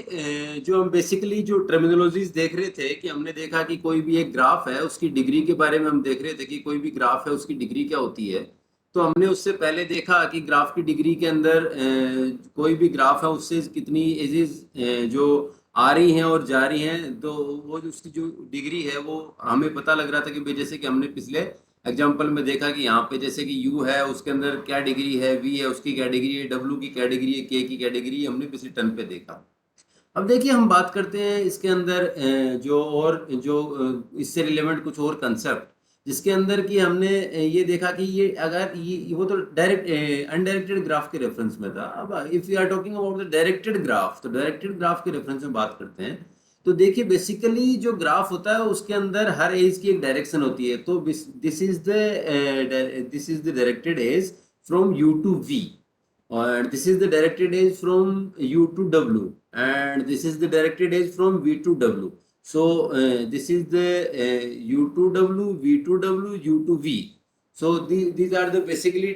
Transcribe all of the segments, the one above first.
जो हम बेसिकली जो टर्मिनोलॉजीज देख रहे थे कि हमने देखा कि कोई भी एक ग्राफ है उसकी डिग्री के बारे में हम देख रहे थे कि कोई भी ग्राफ है उसकी डिग्री क्या होती है। तो हमने उससे पहले देखा कि ग्राफ की डिग्री के अंदर कोई भी ग्राफ है उससे कितनी एजेस जो आ रही हैं और जा रही हैं, तो वो जो उसकी जो डिग्री है वो हमें पता लग रहा था कि भाई जैसे कि हमने पिछले एग्जाम्पल में देखा कि यहाँ पे जैसे कि यू है उसके अंदर क्या डिग्री है, वी है उसकी क्या डिग्री है, डब्ल्यू की क्या डिग्री है, के की क्या डिग्री है, हमने पिछले टर्म पे देखा। अब देखिए हम बात करते हैं इसके अंदर जो और जो इससे रिलेवेंट कुछ और कंसेप्ट जिसके अंदर कि हमने ये देखा कि ये अगर ये वो तो डायरेक्ट अनडायरेक्टेड ग्राफ के रेफरेंस में था। अब if you are talking about the directed graph, तो डायरेक्टेड ग्राफ के रेफरेंस में बात करते हैं। तो देखिए बेसिकली जो ग्राफ होता है उसके अंदर हर एज की एक डायरेक्शन होती है। तो this is the directed edge from U to V, and this is the directed edge from U to W, and this is the directed edge from V to W. So this is the U to W, V to W, U to V. So these are the basically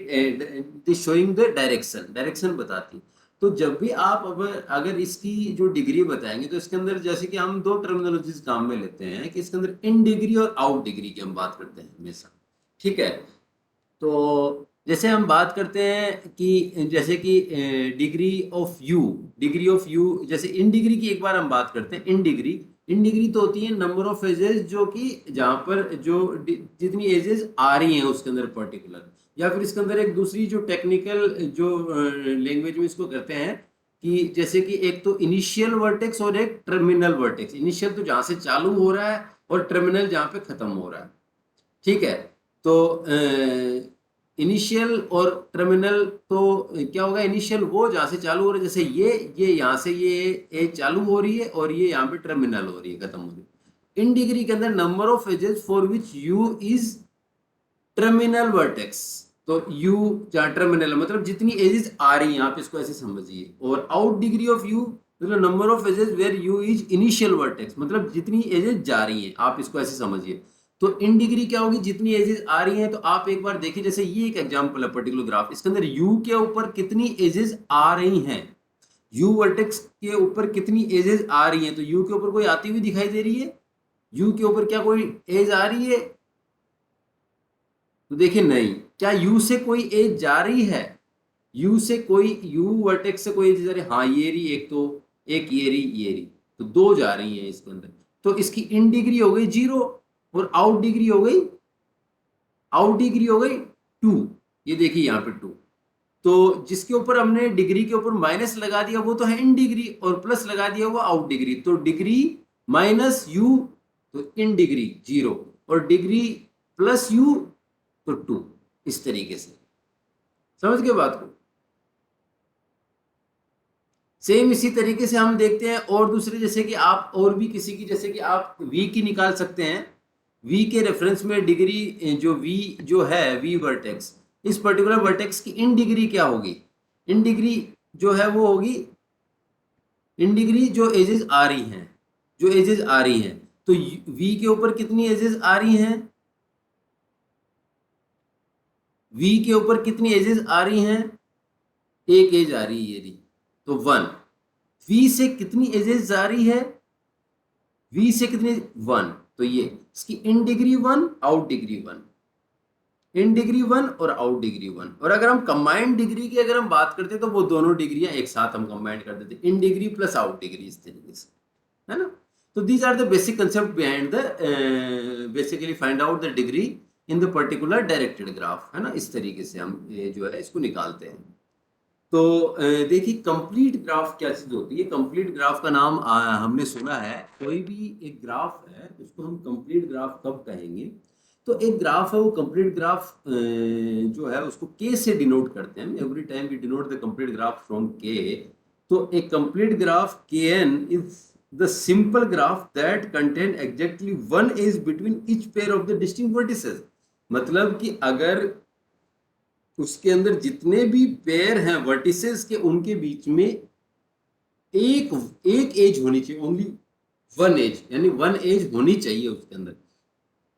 this showing the direction बताती। तो जब भी आप अगर इसकी जो degree बताएंगे तो इसके अंदर जैसे कि हम दो टर्मिनोलॉजीज काम में लेते हैं कि इसके अंदर इन डिग्री और आउट डिग्री की हम बात करते हैं हमेशा। ठीक है। तो जैसे हम बात करते हैं कि जैसे कि डिग्री ऑफ यू जैसे इन डिग्री की एक बार हम बात करते हैं। इन डिग्री तो होती है नंबर ऑफ एजेस जो कि जहाँ पर जो जितनी एजेस आ रही हैं उसके अंदर पर्टिकुलर, या फिर इसके अंदर एक दूसरी जो टेक्निकल जो लैंग्वेज में इसको करते हैं कि जैसे कि एक तो इनिशियल वर्टेक्स और एक टर्मिनल वर्टेक्स। इनिशियल तो जहाँ से चालू हो रहा है और टर्मिनल जहाँ पे खत्म हो रहा है। ठीक है। तो इनिशियल और टर्मिनल तो क्या होगा, इनिशियल वो जहाँ से चालू हो रहा है, जैसे ये यहाँ से ये चालू हो रही है और ये यहाँ पे टर्मिनल हो रही है, खत्म हो रही है। इन डिग्री के अंदर number of edges for which U is terminal vertex. तो यू जहाँ टर्मिनल मतलब जितनी एजेस आ रही हैं आप इसको ऐसे समझिए, और आउट डिग्री ऑफ यू मतलब number of edges where U is initial vertex मतलब जितनी एजेस जा रही हैं आप इसको ऐसे समझिए। तो इन डिग्री क्या होगी, जितनी एजेस आ रही हैं। तो आप एक बार देखिए जैसे ये एक एग्जांपल है पर्टिकुलर ग्राफ, इसके अंदर यू के ऊपर कितनी एजेस आ रही हैं, यू वर्टेक्स के ऊपर कितनी एजेस आ रही हैं। तो यू के ऊपर कोई आती हुई दिखाई दे रही है, यू के ऊपर क्या कोई एज आ रही है? तो देखिए नहीं। क्या यू से कोई एज जा रही है? यू से कोई यू वर्टेक्स से कोई एज जा रही है? हाँ ये रही एक, तो एक ये रही, तो दो जा रही है इसके अंदर। तो इसकी इन डिग्री हो गई 0 और आउट डिग्री हो गई 2। ये देखिए यहाँ पे 2। तो जिसके ऊपर हमने डिग्री के ऊपर माइनस लगा दिया वो तो है इन डिग्री, और प्लस लगा दिया वो आउट डिग्री। तो डिग्री माइनस यू तो इन डिग्री 0, और डिग्री प्लस यू तो 2। इस तरीके से समझ गए बात को। सेम इसी तरीके से हम देखते हैं और दूसरे, जैसे कि आप और भी किसी की, जैसे कि आप वी की निकाल सकते हैं। वी के रेफरेंस में डिग्री जो वी जो है वी वर्टेक्स, इस पर्टिकुलर वर्टेक्स की इन डिग्री क्या होगी? इन डिग्री जो है वो होगी इन डिग्री जो एजेस आ रही हैं, तो वी के ऊपर कितनी एजेस आ रही हैं? वी के ऊपर कितनी एजेस आ रही हैं? एक एज आ रही है ये रही, तो 1। वी से कितनी एजेस जा रही है? वी से कितनी 1, तो ये इसकी in degree 1 out degree 1, in degree 1 और आउट डिग्री 1। और अगर हम कंबाइंड डिग्री की अगर हम बात करते तो वो दोनों डिग्रियां एक साथ हम कंबाइंड कर देते, in degree plus out degree, इस तरीके से, है ना। तो these are the basic concept behind the basically find out the degree in the particular directed graph, है ना। इस तरीके से हम ये जो है इसको निकालते हैं। तो देखिए कंप्लीट ग्राफ क्या चीज होती है। कंप्लीट ग्राफ का नाम हमने सुना है, कोई भी एक ग्राफ है उसको हम कंप्लीट ग्राफ कब कहेंगे? तो एक ग्राफ है वो कंप्लीट ग्राफ जो है उसको के से डिनोट करते हैं। Every time we denote the complete graph from K. तो एक complete graph K N is the simple graph that contain exactly one edge between each pair of the distinct vertices. मतलब कि अगर उसके अंदर जितने भी पेयर हैं वर्टिसेस के, उनके बीच में एक एक एज होनी चाहिए, ओनली वन एज, यानी वन एज होनी चाहिए उसके अंदर।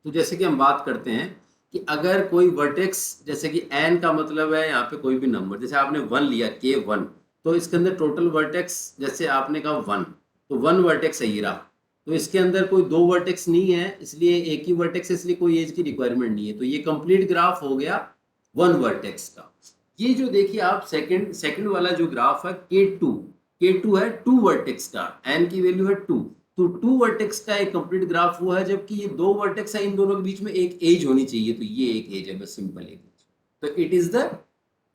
तो जैसे कि हम बात करते हैं कि अगर कोई वर्टेक्स, जैसे कि एन का मतलब है यहाँ पे कोई भी नंबर, जैसे आपने 1 लिया, K1, तो इसके अंदर टोटल वर्टेक्स जैसे आपने कहा 1, तो 1 वर्टेक्स है ये रहा, तो इसके अंदर कोई 2 वर्टेक्स नहीं है, इसलिए एक ही वर्टेक्स है, इसलिए कोई एज की रिक्वायरमेंट नहीं है। तो ये कंप्लीट ग्राफ हो गया 1 वर्टेक्स का। ये जो देखिए आप सेकंड वाला जो ग्राफ है K2 है 2 वर्टेक्स का, n की वैल्यू है 2, तो 2 वर्टेक्स का एक कंप्लीट ग्राफ हुआ है, जबकि ये 2 वर्टेक्स है, इन दोनों के बीच में एक एज होनी चाहिए, तो ये एक एज है, बस सिंपल एक एज। तो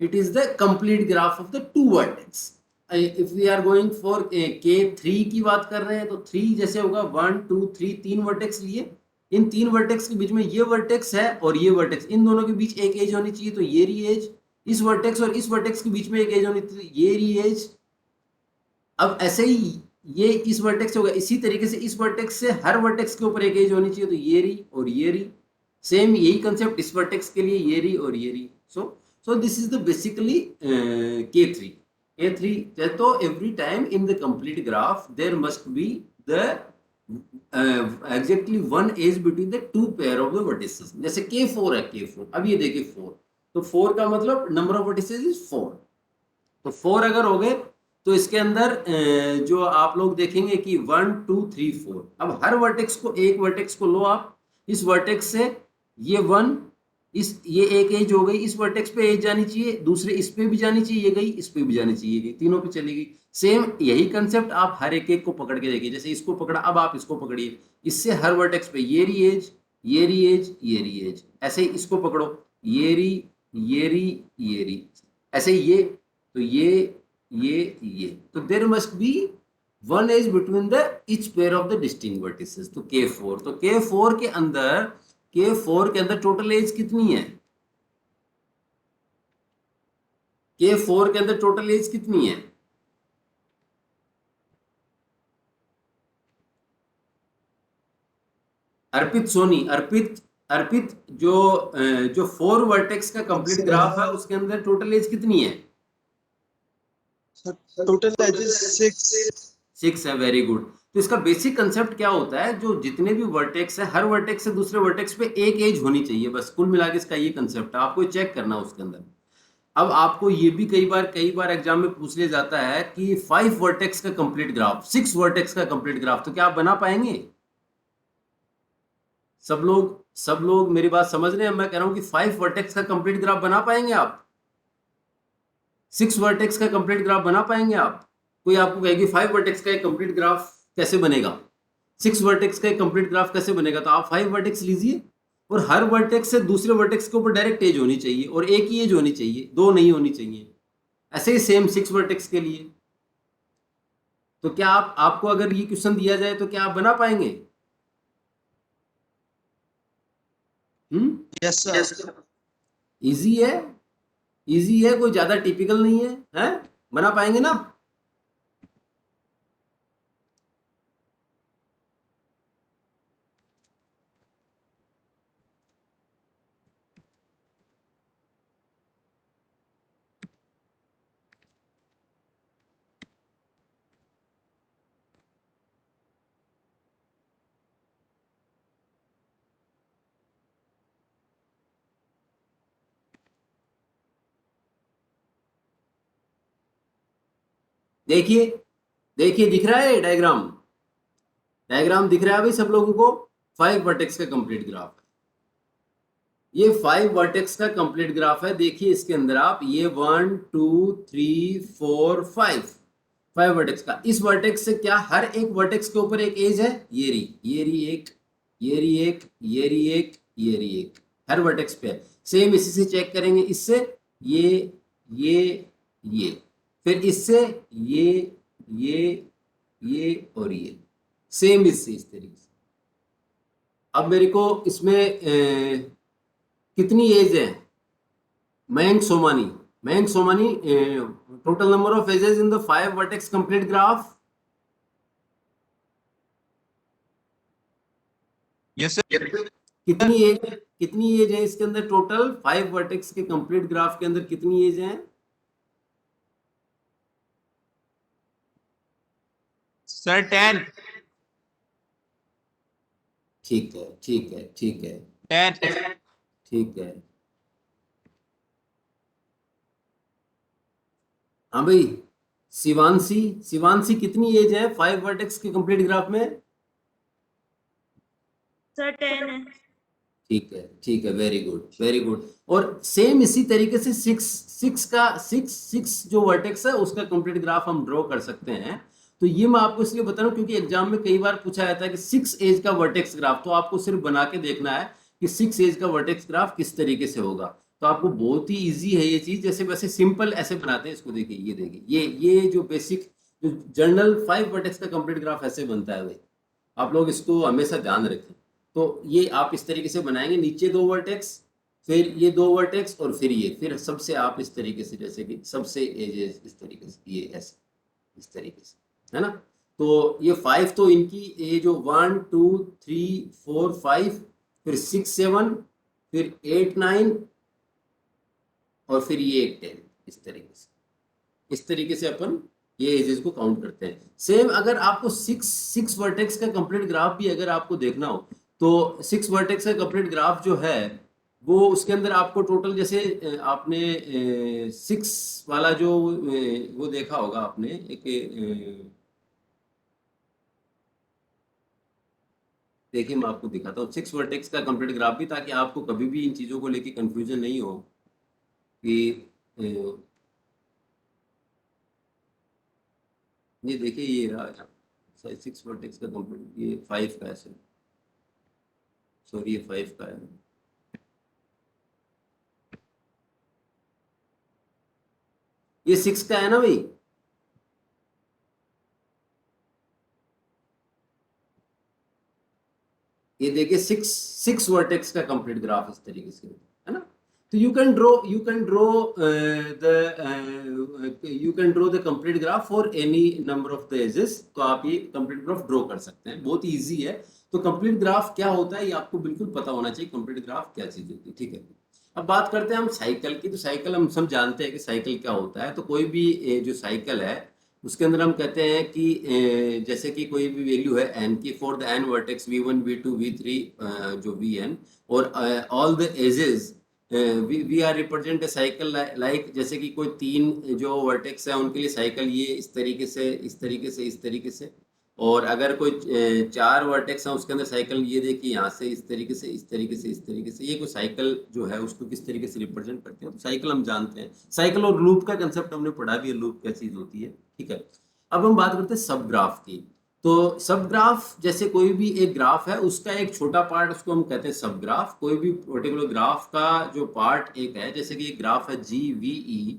it is the complete graph of the 2 vertex. If we are going for K3 की बात कर रहे हैं, तो 3 जैसे होगा 1 2 3 3 वर्टेक्स लिए, इन 3 वर्टेक्स के बीच में ये वर्टेक्स है और ये वर्टेक्स, इन दोनों के बीच एक एज होनी चाहिए, तो ये रही एज, इस वर्टेक्स और इस वर्टेक्स के बीच में एक एज होनी चाहिए, ये रही एज। अब ऐसे ही ये इस वर्टेक्स से होगा, इसी तरीके से इस वर्टेक्स से हर वर्टेक्स के ऊपर एक एज होनी चाहिए, तो ये रही और ये रही। सेम यही कंसेप्ट इस वर्टेक्स के लिए, ये रही और ये रही। So this is the basically K3 तो every time in the complete graph there must be the exactly 1 edge between the 2 pair of the vertices. जैसे K4 है, K4, अब ये देखिए 4, तो 4 का मतलब नंबर ऑफ वर्टिसेस इज 4, तो 4 अगर हो गए तो इसके अंदर जो आप लोग देखेंगे कि 1 2 3 4, अब हर वर्टेक्स को, एक वर्टेक्स को लो आप, इस वर्टेक्स से ये 1, ये एक एज हो गई, इस वर्टेक्स पे एज जानी चाहिए, दूसरे इस पे भी जानी चाहिए, ये गई, इस पे भी जानी चाहिए, गई, तीनों पे चली गई। सेम यही कंसेप्ट आप हर एक को पकड़ के देखिए, जैसे इसको पकड़ा, अब आप इसको पकड़िए, इससे हर वर्टेक्स पे ये रही एज, ये रही एज, ये रही एज, ऐसे ही इसको पकड़ो, ये रही, ये रही, ये रही, ऐसे ही ये, तो ये, तो there must be 1 edge between the each pair of the distinct vertices. तो K4, तो K4 के अंदर टोटल एज कितनी है? K4 के अंदर टोटल एज कितनी है? अर्पित सोनी, अर्पित जो 4 वर्टेक्स का कंप्लीट ग्राफ है, उसके अंदर टोटल एज कितनी है? टोटल एज 6 है, वेरी गुड। तो इसका बेसिक कंसेप्ट क्या होता है, जो जितने भी वर्टेक्स है, हर वर्टेक्स से दूसरे वर्टेक्स पे एक एज होनी चाहिए, बस कुल मिला के इसका ये कंसेप्ट है, आपको चेक करना उसके अंदर। अब आपको ये भी कई बार एग्जाम में पूछ लिया जाता है कि 5 वर्टेक्स का कंप्लीट ग्राफ, 6 वर्टेक्स का कंप्लीट ग्राफ, तो क्या आप बना पाएंगे? सब लोग मेरी बात समझ रहे हैं? मैं कह रहा हूं कि 5 वर्टेक्स का कंप्लीट ग्राफ बना पाएंगे आप? 6 वर्टेक्स का कंप्लीट ग्राफ बना पाएंगे आप? कोई आपको कहेगी 5 वर्टेक्स का एक कंप्लीट ग्राफ कैसे बनेगा, 6 वर्टेक्स का एक कंप्लीट ग्राफ कैसे बनेगा? तो आप 5 वर्टेक्स लीजिए और हर वर्टेक्स से दूसरे वर्टेक्स के ऊपर डायरेक्ट एज होनी चाहिए, और एक ही एज होनी चाहिए, 2 नहीं होनी चाहिए। ऐसे ही सेम 6 वर्टेक्स के लिए। तो क्या आपको अगर ये क्वेश्चन दिया जाए तो क्या आप बना पाएंगे? Yes sir. इजी है, इजी है, कोई ज्यादा टिपिकल नहीं है, हैं? बना पाएंगे ना? देखिए, दिख रहा है डायग्राम? डायग्राम दिख रहा है भाई सब लोगों को? 5 वर्टेक्स का कंप्लीट ग्राफ है, ये 5 वर्टेक्स का कंप्लीट ग्राफ है। देखिए इसके अंदर आप ये 1 2 3 4 5 वर्टेक्स का, इस वर्टेक्स से क्या हर एक वर्टेक्स के ऊपर एक एज है? ये रही एक, ये रही एक, ये रही एक, ये रही एक, हर वर्टेक्स पे है। सेम इसी से चेक करेंगे, इससे ये फिर इससे ये और ये, सेम इससे इस तरीके से। अब मेरे को इसमें कितनी एज है? Mayank Somani, total number of edges in the 5 vertex complete graph? Yes sir. कितनी एज है इसके अंदर? टोटल 5 वर्टेक्स के कंप्लीट ग्राफ के अंदर कितनी एज है? सर 10। ठीक है 10। ठीक है। हाँ भाई, शिवांशी, शिवांशी कितनी एज है 5 वर्टेक्स के कंप्लीट ग्राफ में? सर 10 है। ठीक है, वेरी गुड वेरी गुड। और सेम इसी तरीके से 6 जो वर्टेक्स है उसका कंप्लीट ग्राफ हम ड्रॉ कर सकते हैं। तो ये मैं आपको इसलिए बता रहा हूँ क्योंकि एग्जाम में कई बार पूछा जाता है कि 6 एज का वर्टेक्स ग्राफ, तो आपको सिर्फ बना के देखना है कि 6 एज का वर्टेक्स ग्राफ किस तरीके से होगा। तो आपको बहुत ही इजी है ये चीज, जैसे वैसे सिंपल ऐसे बनाते हैं इसको। देखिए ये देखिए, ये जो बेसिक जो जनरल 5 वर्टेक्स का कंप्लीट ग्राफ ऐसे बनता है भाई, आप लोग इसको हमेशा ध्यान रखें। तो ये आप इस तरीके से बनाएंगे, नीचे 2 वर्टेक्स, फिर ये 2 वर्टेक्स, और फिर ये, फिर सबसे आप इस तरीके से, जैसे कि सबसे एजेस इस तरीके से, ये ऐसे इस तरीके से, है ना। तो ये 5 तो इनकी ये जो 1 2 3 4 5, फिर 6 7, फिर 8 9, और फिर ये 10, इस तरीके से अपन ये एजेस को काउंट करते हैं। सेम अगर आपको 6 वर्टेक्स का कंप्लीट ग्राफ भी अगर आपको देखना हो, तो 6 वर्टेक्स का कंप्लीट ग्राफ जो है वो, उसके अंदर आपको टोटल, जैसे आपने 6 वाला जो वो देखा होगा आपने, एक देखिए मैं आपको दिखाता हूँ 6 वर्टेक्स का कंप्लीट ग्राफ भी, ताकि आपको कभी भी इन चीज़ों को लेके कंफ्यूजन नहीं हो कि ये देखिए ये रहा 6 वर्टेक्स का कंप्लीट, ये 5 का है सर, सॉरी ये 5 का है। ये 6 का है ना भाई, ये देखिए 6 वर्टेक्स का कंप्लीट ग्राफ इस तरीके से है ना। तो you can draw the complete graph for any number of the edges. तो आप ये कंप्लीट ग्राफ ड्रॉ कर सकते हैं, बहुत इजी है। तो कंप्लीट ग्राफ क्या होता है ये आपको बिल्कुल पता होना चाहिए, कंप्लीट ग्राफ क्या चीज होती है, ठीक है। अब बात करते हैं हम साइकिल की। तो साइकिल हम सब जानते हैं कि साइकिल क्या होता है। तो कोई भी जो साइकिल है उसके अंदर हम कहते हैं कि जैसे कि कोई भी वैल्यू है n की, for the n vertex v1 v2 v3 जो vn, और all the edges we are represent a cycle like, जैसे कि कोई 3 जो वर्टेक्स है उनके लिए साइकिल ये इस तरीके से इस तरीके से इस तरीके से, और अगर कोई 4 वर्टेक्स है उसके अंदर साइकिल ये देखिए यहाँ से इस तरीके से इस तरीके से इस तरीके से। ये कोई साइकिल जो है उसको किस तरीके से रिप्रेजेंट करते हैं, तो साइकिल हम जानते हैं। साइकिल और लूप का कंसेप्ट हमने पढ़ा भी है, लूप क्या चीज होती है, ठीक है। अब हम बात करते हैं सब ग्राफ की। तो सब ग्राफ, जैसे कोई भी एक ग्राफ है उसका एक छोटा पार्ट उसको हम कहते हैं सब ग्राफ। कोई भी पर्टिकुलर ग्राफ का जो पार्ट एक है, जैसे कि एक ग्राफ है GVE,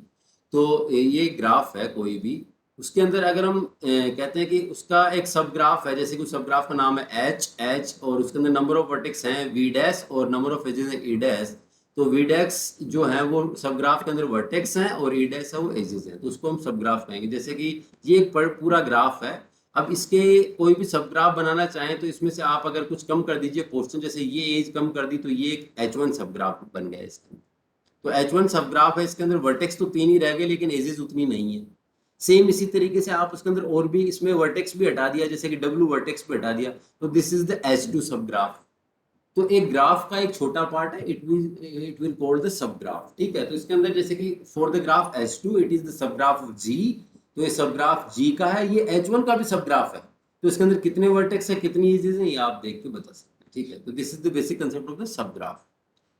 तो ये ग्राफ है कोई भी, उसके अंदर अगर हम कहते हैं कि उसका एक सब ग्राफ है, जैसे कि उस सब ग्राफ का नाम है H, और उसके अंदर नंबर ऑफ वर्टेक्स हैं V डैश और नंबर ऑफ एजेस है E डैश। तो V डैश जो है वो सब ग्राफ के अंदर वर्टेक्स हैं और E डैश है वो एजेस हैं, तो उसको हम सब ग्राफ कहेंगे। जैसे कि ये एक पूरा ग्राफ है। अब इसके कोई भी सब ग्राफ बनाना चाहें तो इसमें से आप अगर कुछ कम कर दीजिए पोर्शन, जैसे ये एज कम कर दी, तो ये एक H1 सब ग्राफ बन गया इसके अंदर। तो H1 सब ग्राफ है, इसके अंदर वर्टेक्स तो 3 ही रह गए लेकिन एजेस उतनी नहीं है। सेम इसी तरीके से आप उसके अंदर और भी इसमें वर्टेक्स भी हटा दिया, जैसे कि W वर्टेक्स भी हटा दिया, तो दिस इज द H2 सब ग्राफ। तो एक ग्राफ का एक छोटा पार्ट है, it will called the sub graph, ठीक है। तो इसके अंदर जैसे कि for the graph H2 it is the sub graph of G, तो ये सब ग्राफ G का है। ये H1 का भी सब ग्राफ है, तो इसके अंदर कितने वर्टेक्स है कितनी एजेस है ये आप देख के बता सकते हैं, ठीक है। तो this is the basic concept of the sub graph.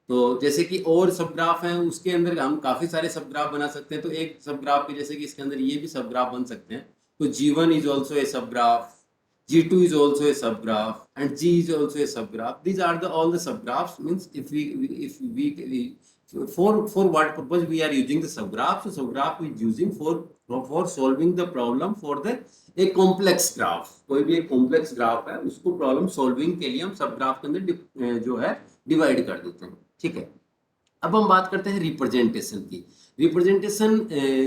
तो जैसे कि और सब ग्राफ हैं उसके अंदर हम काफी सारे सब ग्राफ बना सकते हैं। तो एक सब ग्राफ के जैसे कि इसके अंदर ये भी सब ग्राफ बन सकते हैं। तो G1 इज ऑल्सो ए सब graph, G2 is also a subgraph, and G is also a subgraph. These are all the subgraphs. Means if we for what purpose we are using the subgraph? So subgraph is using for solving the problem for the a complex graph. कोई भी एक complex graph है उसको problem solving के लिए हम subgraph के अंदर जो है डिवाइड कर देते हैं, ठीक है। अब हम बात करते हैं रिप्रेजेंटेशन की। रिप्रेजेंटेशन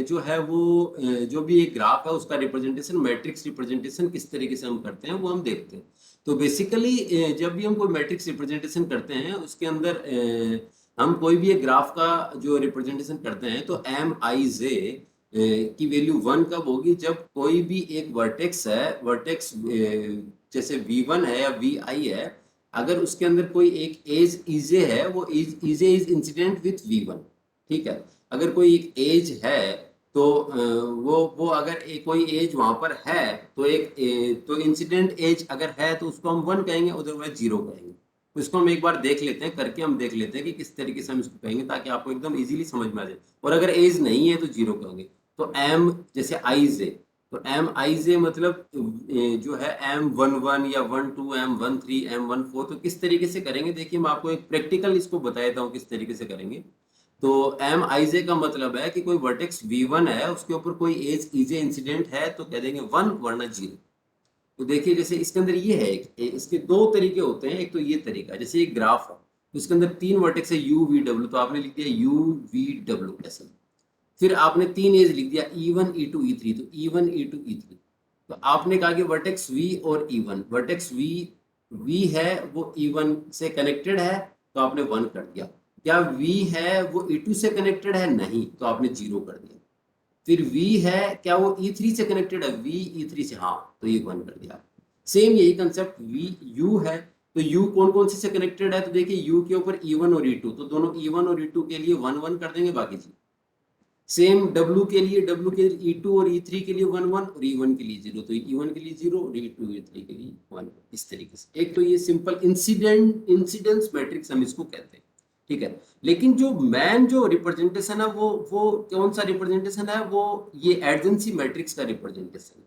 जो है वो जो भी एक ग्राफ है उसका रिप्रेजेंटेशन, मैट्रिक्स रिप्रेजेंटेशन किस तरीके से हम करते हैं वो हम देखते हैं। तो बेसिकली जब भी हम कोई मैट्रिक्स रिप्रेजेंटेशन करते हैं उसके अंदर हम कोई भी एक ग्राफ का जो रिप्रेजेंटेशन करते हैं, तो MIJ की वैल्यू 1 कब होगी? जब कोई भी एक वर्टेक्स है, वर्टेक्स जैसे V1 है या VI है, अगर उसके अंदर कोई एक एज EJ है, वो EJ is incident with V1, ठीक है। अगर कोई एक एज है तो वो अगर कोई एज वहां पर है तो तो इंसिडेंट एज अगर है तो उसको हम 1 कहेंगे, अदरवाइज 0 कहेंगे। तो इसको हम एक बार देख लेते हैं, करके हम देख लेते हैं कि किस तरीके से हम इसको कहेंगे, ताकि आपको एकदम इजीली समझ में आ जाए। और अगर एज नहीं है तो 0 कहोगे। तो एम, जैसे आईज है, तो एम आईज है मतलब जो है M11 या 12, M13, M14, तो किस तरीके से करेंगे देखिए, मैं आपको एक प्रैक्टिकल इसको बता देता हूँ किस तरीके से करेंगे। तो एम आईजे का मतलब है कि कोई वर्टेक्स V1 है, उसके ऊपर कोई एज ईजे इंसिडेंट है तो कह देंगे 1 वरना 0। तो देखिए जैसे इसके अंदर ये है, इसके 2 तरीके होते हैं। एक तो ये तरीका, जैसे एक ग्राफ है तो इसके अंदर 3 वर्टेक्स है U V W, तो आपने लिख दिया UVW ऐसे। फिर आपने 3 एज लिख दिया E1 E2 E3, तो E1 E2 E3। तो आपने कहा कि वर्टेक्स V और E1, वर्टेक्स V है वो E1 से कनेक्टेड है, तो आपने 1 कर दिया। क्या V है वो E2 से कनेक्टेड है? नहीं, तो आपने 0 कर दिया। फिर V है, क्या वो E3 से कनेक्टेड है? V E3 से, हाँ, तो ये 1 कर दिया। सेम यही कंसेप्ट V U है, तो U कौन कौन से कनेक्टेड है? तो देखिए U के ऊपर E1 और E2, तो दोनों E1 और E2 के लिए 1 1 कर देंगे, बाकी 0। सेम W के लिए, W के E2 और E3 के लिए 1 1 और E1 के लिए 0, तो E1 के लिए 0 और E2 E3 के लिए 1। इस तरीके से एक तो ये सिंपल इंसिडेंस मैट्रिक्स हम इसको कहते हैं, ठीक है। लेकिन जो रिप्रेजेंटेशन है वो कौन सा रिप्रेजेंटेशन है? वो ये एडजेंसी मैट्रिक्स का रिप्रेजेंटेशन है,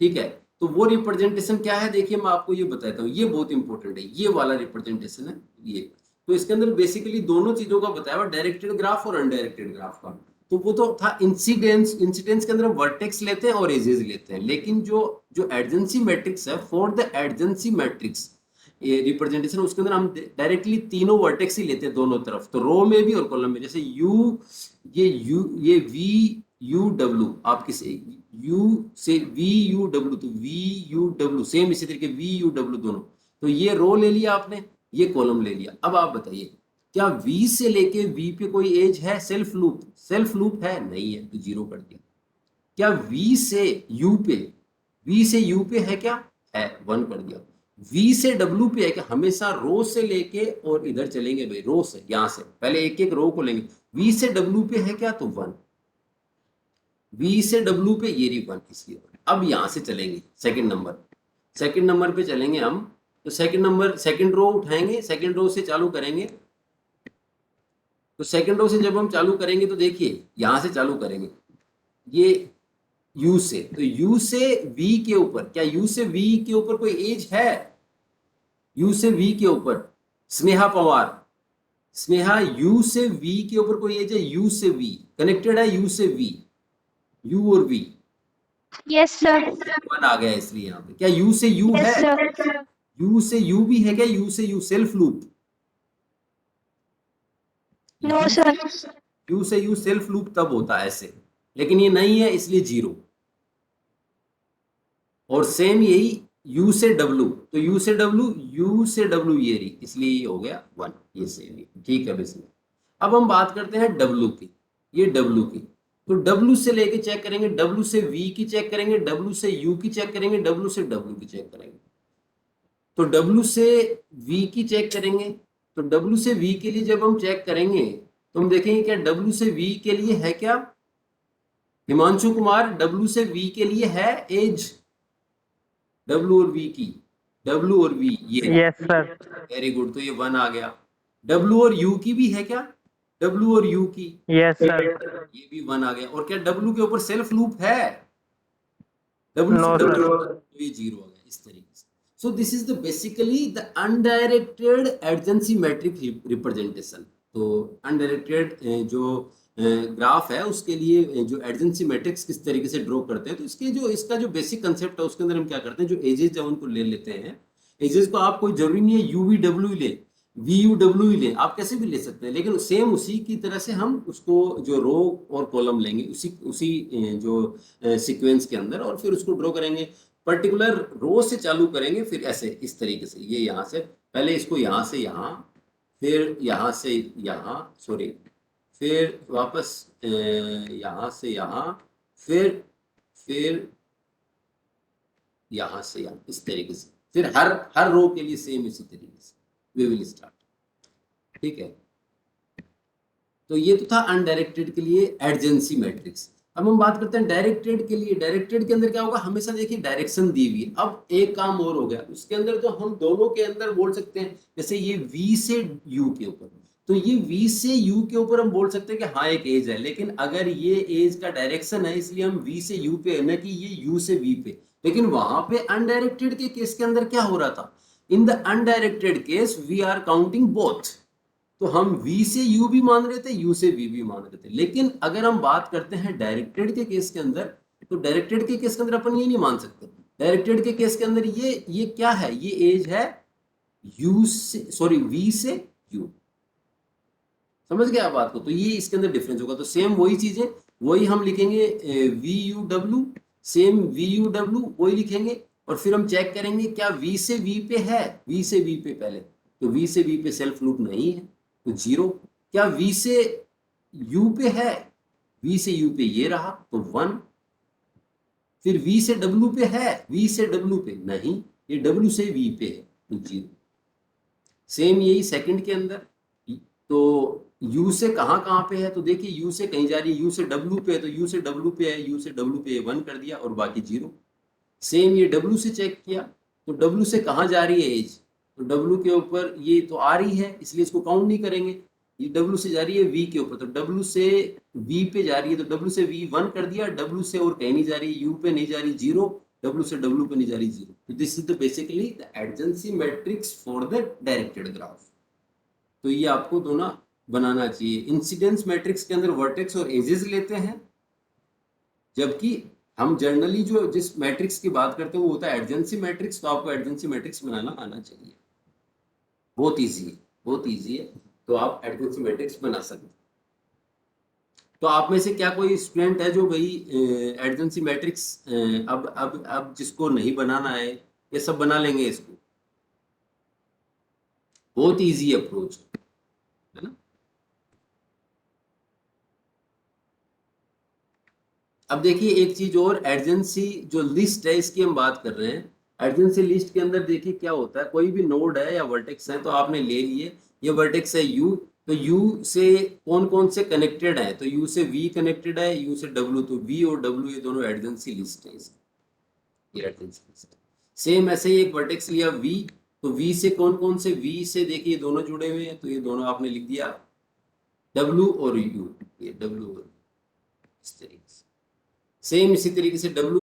ठीक है। तो वो रिप्रेजेंटेशन क्या है देखिए, मैं आपको ये बताता हूँ, ये बहुत इंपॉर्टेंट है, ये वाला रिप्रेजेंटेशन है ये। तो इसके अंदर बेसिकली दोनों चीजों का बताया हुआ, डायरेक्टेड ग्राफ और अनडायरेक्टेड ग्राफ का। तो वो तो था इंसिडेंस के अंदर हम वर्टेक्स लेते हैं और एजेस लेते हैं। लेकिन जो जो एडजेंसी मैट्रिक्स है, फॉर द एडजेंसी मैट्रिक्स ये रिप्रेजेंटेशन, उसके अंदर हम डायरेक्टली तीनों वर्टेक्स ही लेते हैं दोनों तरफ, तो रो में भी और कॉलम में। जैसे ये V U W, आप किसे U से V U W, तो V U W सेम इसी तरीके V U W दोनों। तो ये रो ले लिया आपने, ये कॉलम ले लिया। अब आप बताइए, क्या V से लेके V पे कोई एज है? सेल्फ लूप है? नहीं है, तो 0 कर दिया। क्या V से U पे है क्या? है, 1 कर दिया। V से W पे है क्या? हमेशा रो से लेके और इधर चलेंगे भाई, रो से, यहां से पहले एक एक रो को लेंगे। V से W पे है क्या? तो 1। V से W पे ये रही 1, इसलिए 1। अब यहां से चलेंगे सेकंड नंबर पे चलेंगे हम। तो सेकंड रो उठाएंगे, सेकंड रो से चालू करेंगे। तो सेकंड रो से जब हम चालू करेंगे तो देखिए यहां से चालू करेंगे, ये U से, तो U से V के ऊपर, क्या U से V के ऊपर कोई एज है? U से V के ऊपर स्नेहा पवार, स्नेहा, U से V के ऊपर कोई एज है? U से V कनेक्टेड है, U से V, U और V। Yes sir. 1 आ गया इसलिए यहाँ पे। क्या U से U है? Yes sir. U से U भी है क्या? U से U self loop? No sir. U से U सेल्फ लूप तब होता है ऐसे, लेकिन ये नहीं है इसलिए 0। और सेम यही U से W, तो U से W ये रही, इसलिए ये हो गया 1, ये सेम ही, ठीक है बिल्कुल। अब हम बात करते हैं W की, ये W की। तो W से लेके चेक करेंगे, W से V की चेक करेंगे, W से U की चेक करेंगे, W से W की चेक करेंगे। तो W से V की चेक करेंगे, तो W से V के लिए जब हम चेक करेंगे तो हम देखेंगे क्या W से V के लिए है क्या? हिमांशु कुमार, W से V के लिए है एज? W और V की, W और V ये, यस सर। वेरी गुड, तो ये 1 आ गया। W और U की भी है क्या? W और U की, यस सर। ये भी 1 आ गया। और क्या W के ऊपर सेल्फ लूप है? W नो से W, सर। तो ये 0 आ गया इस तरीके से। So this is the basically the undirected adjacency matrix representation। तो अनडायरेक्टेड जो ग्राफ है उसके लिए जो एडजेंसी मैट्रिक्स किस तरीके से ड्रॉ करते हैं, तो इसका जो बेसिक कंसेप्ट है उसके अंदर हम क्या करते हैं, जो एजेस है उनको ले लेते हैं। एजेस को आप कोई जरूरी नहीं है UVW ले, VUW ले, आप कैसे भी ले सकते हैं, लेकिन सेम उसी की तरह से हम उसको जो रो और कॉलम लेंगे उसी जो सीक्वेंस के अंदर, और फिर उसको ड्रॉ करेंगे। पर्टिकुलर रो से चालू करेंगे, फिर ऐसे इस तरीके से, ये यहाँ से पहले इसको यहाँ से यहाँ, फिर यहाँ से यहाँ, सॉरी, फिर वापस यहाँ से यहाँ, फिर यहाँ से यहाँ, इस तरीके से। फिर हर रो के लिए सेम इसी तरीके से वी विल स्टार्ट, ठीक है। तो ये तो था अनडायरेक्टेड के लिए एडजेंसी मैट्रिक्स। अब हम बात करते हैं डायरेक्टेड के लिए। डायरेक्टेड के अंदर क्या होगा, हमेशा देखिए डायरेक्शन दी हुई है। अब एक काम और हो गया उसके अंदर, तो हम दोनों के अंदर बोल सकते हैं, जैसे ये V से U के ऊपर, तो ये V से U के ऊपर हम बोल सकते हैं कि हाँ एक एज है, लेकिन अगर ये एज का डायरेक्शन है इसलिए हम V से U पे है, ना कि ये U से V पे। लेकिन वहां पे अनडायरेक्टेड के केस के अंदर क्या हो रहा था, in the undirected case we are counting both, तो हम V से U भी मान रहे थे, U से V भी मान रहे थे। लेकिन अगर हम बात करते हैं डायरेक्टेड के केस के अंदर, तो डायरेक्टेड के केस के अंदर अपन ये नहीं मान सकते। डायरेक्टेड के केस के अंदर ये क्या है, ये एज है U से, सॉरी V से U। समझ गए आप बात को, तो ये इसके अंदर डिफरेंस होगा। तो सेम वही चीजें, वही हम लिखेंगे VUW, सेम VUW वही लिखेंगे, और फिर हम चेक करेंगे क्या V से V पे है, V से V पे पहले, तो V से V पे सेल्फ लूप नहीं है तो 0। क्या V से U पे है, V से U पे ये रहा तो 1। फिर V से W पे है, V से W पे नहीं, ये W से V पे है तो 0। सेम यही सेकंड के अंदर, तो U से कहाँ पे है, तो देखिए U से कहीं जा रही है, U से W पे है, तो U से W पे है, U से W पे 1 कर दिया और बाकी 0। सेम ये W से चेक किया, तो W से कहाँ जा रही है एज, तो W के ऊपर ये तो आ रही है इसलिए इसको काउंट नहीं करेंगे। ये W से जा रही है V के ऊपर, तो W से V पे जा रही है, तो W से V 1 कर दिया, W से और कहीं नहीं जा रही, U पे नहीं जा रही 0, W से W पे नहीं जा रही 0। तो this is the basically the adjacency matrix for the directed graph. तो ये आपको दोनों बनाना चाहिए। इंसिडेंस मैट्रिक्स के अंदर वर्टेक्स और एजेस लेते हैं, जबकि हम जनरली जो जिस मैट्रिक्स की बात करते हैं वो होता है एडजेंसी मैट्रिक्स। तो आपको एडजेंसी मैट्रिक्स बनाना आना चाहिए, बहुत इजी है, बहुत इजी है। तो आप एडजेंसी मैट्रिक्स बना सकते हैं। तो आप में से क्या कोई स्टूडेंट है जो भाई एडजेंसी मैट्रिक्स अब जिसको नहीं बनाना है, ये सब बना लेंगे इसको, बहुत इजी अप्रोच है ना। अब देखिए एक चीज और, एडजेंसी जो लिस्ट है इसकी हम बात कर रहे हैं। एडजेंसी लिस्ट के अंदर देखिए क्या होता है, कोई भी नोड है या वर्टेक्स है, तो आपने ले लिए, ये वर्टेक्स है U, तो U से कौन कौन से कनेक्टेड है, तो U से V कनेक्टेड है, U से W, तो V और W ये दोनों एडजेंसी लिस्ट है, ये एडजेंसी लिस्ट है। सेम ऐसे ही एक वर्टेक्स लिया V, तो V से कौन कौन से, V से देखिए दोनों जुड़े हुए हैं, तो ये दोनों आपने लिख दिया W और U, ये W और इस तरीके से। सेम इसी तरीके से W